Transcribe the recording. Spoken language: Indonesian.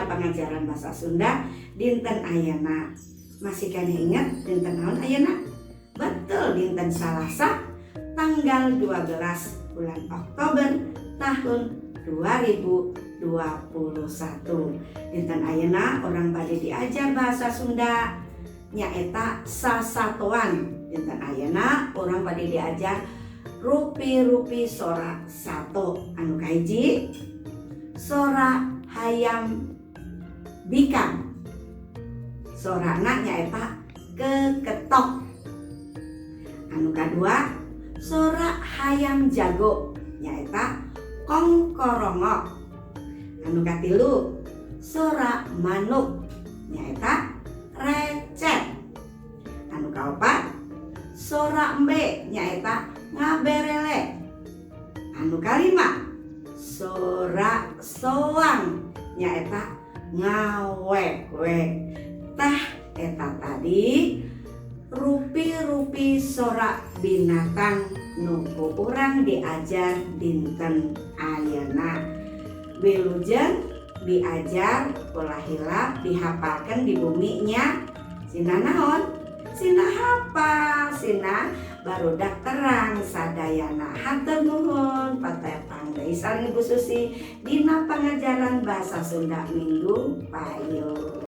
Pangajaran Basa Sunda dinten ayeuna. Masih kene inget dinten naon ayeuna? Betul, dinten Salasa tanggal 12 bulan Oktober tahun 2021. Dinten ayeuna orang bade diajar bahasa Sunda nyaeta sasatoan. Dinten ayeuna orang bade diajar rupi-rupi sora sato. Anu kahiji sora hayam bikang, sorana nyaeta keketok. Anu kadua sora hayam jago nyaeta kongkorongok. Anu katilu sora manuk nyaeta recet. Anu kaopat sora embe nyaeta ngaberele. Anu kalima sora soang nyaeta ngawek-wek. Tah eta tadi rupi-rupi sora binatang nu ku urang diajar dinten ayeuna. Wilujeng diajar ulah hilap dihafalkeun di buminya sina naon? Sina hafal, sina barudak terang sadayana. Hatur nuhun patepang deui saling Ibu Susi dina Pangajaran Basa Sunda Minggu Payu.